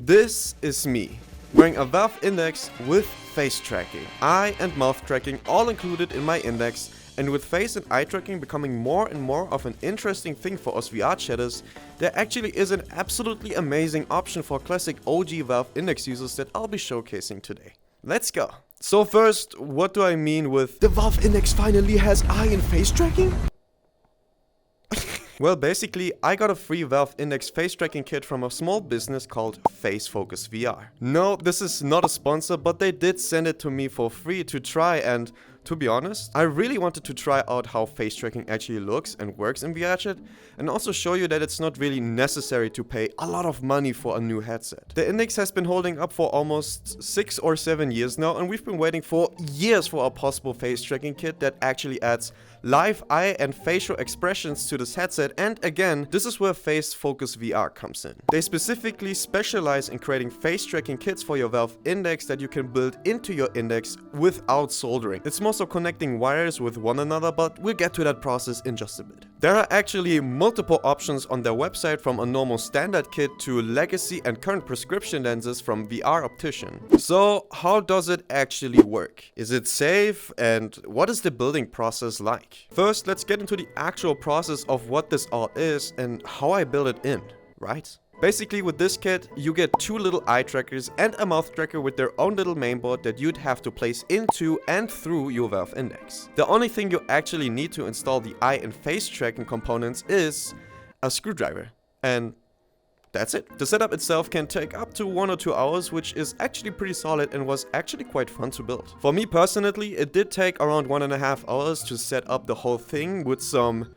This is me, wearing a Valve Index with face tracking, eye and mouth tracking all included in my index, and with face and eye tracking becoming more and more of an interesting thing for us VR chatters, there actually is an absolutely amazing option for classic OG Valve Index users that I'll be showcasing today. Let's go! So first, what do I mean with the Valve Index finally has eye and face tracking? Well, basically, I got a free Valve Index face tracking kit from a small business called FaceFocusVR. No, this is not a sponsor, but they did send it to me for free to try, and to be honest, I really wanted to try out how face tracking actually looks and works in VRChat, and also show you that it's not really necessary to pay a lot of money for a new headset. The Index has been holding up for almost 6 or 7 years now, and we've been waiting for years for a possible face tracking kit that actually adds live eye and facial expressions to this headset, and again, this is where FaceFocusVR comes in. They specifically specialize in creating face tracking kits for your Valve Index that you can build into your Index without soldering. It's mostly connecting wires with one another, but we'll get to that process in just a bit. There are actually multiple options on their website, from a normal standard kit to legacy and current prescription lenses from VR Optician. So how does it actually work? Is it safe, and what is the building process like? First, let's get into the actual process of what this all is and how I build it in, right? Basically, with this kit, you get 2 little eye trackers and a mouth tracker with their own little mainboard that you'd have to place into and through your Valve Index. The only thing you actually need to install the eye and face tracking components is a screwdriver, and that's it. The setup itself can take up to 1 or 2 hours, which is actually pretty solid and was actually quite fun to build. For me personally, it did take around 1.5 hours to set up the whole thing with some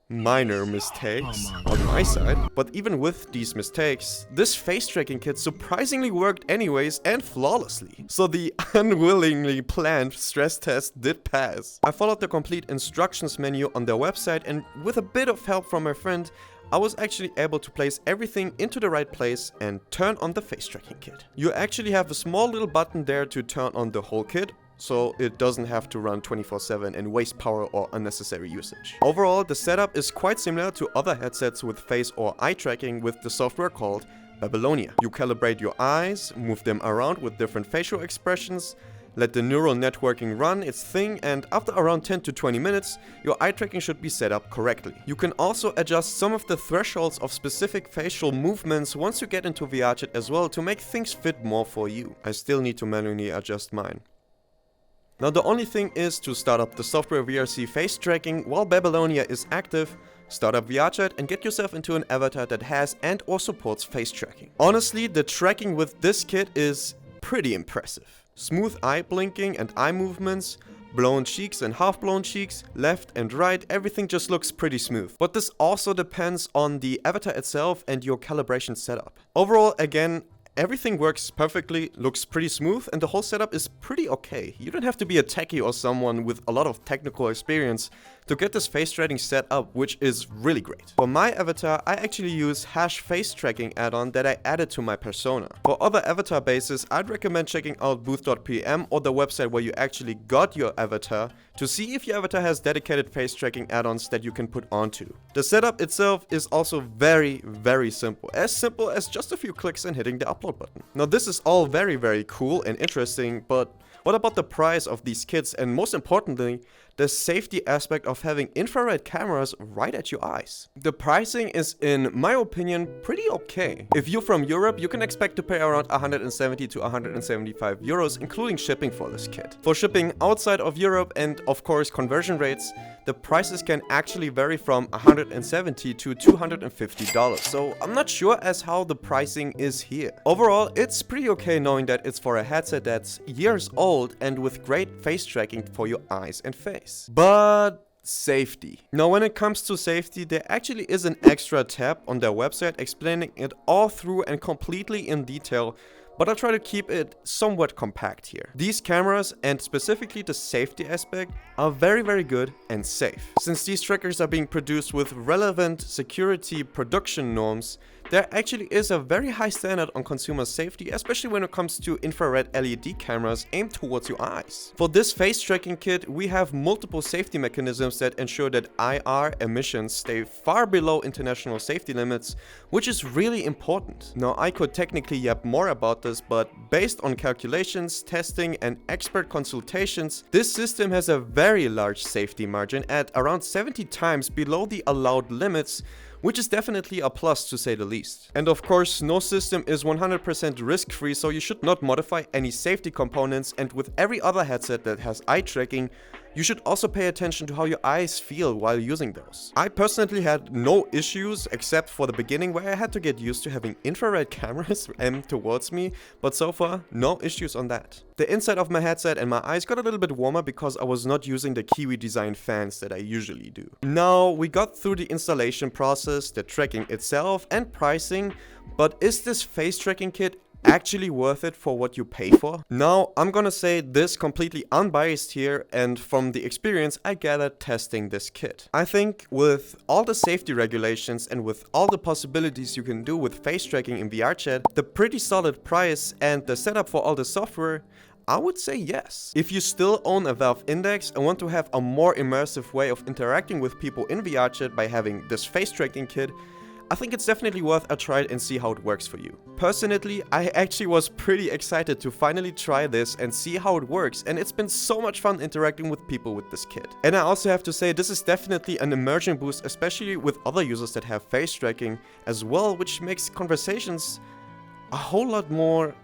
minor mistakes on my side, but even with these mistakes, this face tracking kit surprisingly worked anyways and flawlessly. So the unwillingly planned stress test did pass. I followed the complete instructions menu on their website, and with a bit of help from my friend, I was actually able to place everything into the right place and turn on the face tracking kit. You actually have a small little button there to turn on the whole kit, so it doesn't have to run 24/7 and waste power or unnecessary usage. Overall, the setup is quite similar to other headsets with face or eye tracking with the software called Babylonia. You calibrate your eyes, move them around with different facial expressions, let the neural networking run its thing, and after around 10 to 20 minutes, your eye tracking should be set up correctly. You can also adjust some of the thresholds of specific facial movements once you get into VRChat as well to make things fit more for you. I still need to manually adjust mine. Now the only thing is to start up the software VRC face tracking while Babylonia is active, start up VRChat and get yourself into an avatar that has and or supports face tracking. Honestly, the tracking with this kit is pretty impressive. Smooth eye blinking and eye movements, blown cheeks and half-blown cheeks, left and right, everything just looks pretty smooth. But this also depends on the avatar itself and your calibration setup. Overall, again, everything works perfectly, looks pretty smooth, and the whole setup is pretty okay. You don't have to be a techie or someone with a lot of technical experience to get this face tracking set up, which is really great. For my avatar, I actually use Hash face tracking add-on that I added to my persona. For other avatar bases, I'd recommend checking out booth.pm or the website where you actually got your avatar to see if your avatar has dedicated face tracking add-ons that you can put onto. The setup itself is also very simple as just a few clicks and hitting the upload button. Now this is all very cool and interesting, but what about the price of these kits, and most importantly, the safety aspect of having infrared cameras right at your eyes? The pricing is, in my opinion, pretty okay. If you're from Europe, you can expect to pay around 170 to 175 euros, including shipping for this kit. For shipping outside of Europe and of course conversion rates, the prices can actually vary from $170 to $250, so I'm not sure as how the pricing is here. Overall, it's pretty okay knowing that it's for a headset that's years old and with great face tracking for your eyes and face. But safety. Now when it comes to safety, there actually is an extra tab on their website explaining it all through and completely in detail, but I'll try to keep it somewhat compact here. These cameras, and specifically the safety aspect, are very good and safe. Since these trackers are being produced with relevant security production norms, there actually is a very high standard on consumer safety, especially when it comes to infrared LED cameras aimed towards your eyes. For this face tracking kit, we have multiple safety mechanisms that ensure that IR emissions stay far below international safety limits, which is really important. Now, I could technically yap more about this, but based on calculations, testing and expert consultations, this system has a very large safety margin at around 70 times below the allowed limits, which is definitely a plus to say the least. And of course, no system is 100% risk-free, so you should not modify any safety components, and with every other headset that has eye tracking, you should also pay attention to how your eyes feel while using those. I personally had no issues except for the beginning where I had to get used to having infrared cameras aimed towards me, but so far, no issues on that. The inside of my headset and my eyes got a little bit warmer because I was not using the Kiwi design fans that I usually do. Now, we got through the installation process, the tracking itself and pricing, but is this face tracking kit actually worth it for what you pay for? Now, I'm gonna say this completely unbiased here, and from the experience I gathered testing this kit. I think with all the safety regulations and with all the possibilities you can do with face tracking in VRChat, the pretty solid price and the setup for all the software, I would say yes. If you still own a Valve Index and want to have a more immersive way of interacting with people in VRChat by having this face tracking kit, I think it's definitely worth a try and see how it works for you. Personally, I actually was pretty excited to finally try this and see how it works, and it's been so much fun interacting with people with this kit. And I also have to say, this is definitely an immersion boost, especially with other users that have face tracking as well, which makes conversations a whole lot more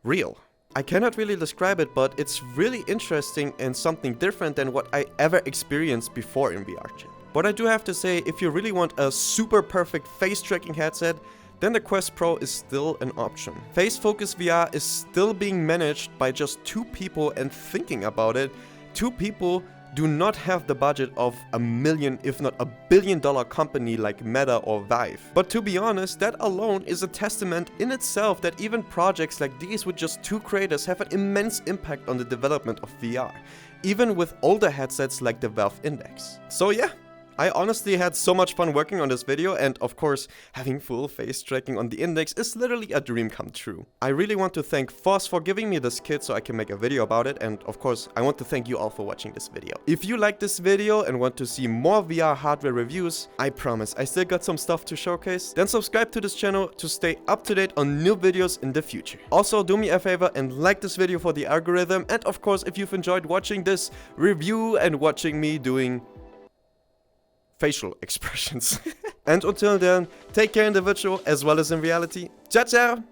real. I cannot really describe it, but it's really interesting and something different than what I ever experienced before in VRChat. But I do have to say, if you really want a super perfect face tracking headset, then the Quest Pro is still an option. FaceFocusVR is still being managed by just 2 people, and thinking about it, 2 people do not have the budget of a million, if not $1 billion company like Meta or Vive. But to be honest, that alone is a testament in itself that even projects like these with just 2 creators have an immense impact on the development of VR, even with older headsets like the Valve Index. So yeah, I honestly had so much fun working on this video, and of course, having full face tracking on the Index is literally a dream come true. I really want to thank Phosphoros for giving me this kit so I can make a video about it, and of course, I want to thank you all for watching this video. If you like this video and want to see more VR hardware reviews, I promise I still got some stuff to showcase, then subscribe to this channel to stay up to date on new videos in the future. Also, do me a favor and like this video for the algorithm, and of course, if you've enjoyed watching this review and watching me doing facial expressions. And until then, take care in the virtual as well as in reality. Ciao, ciao!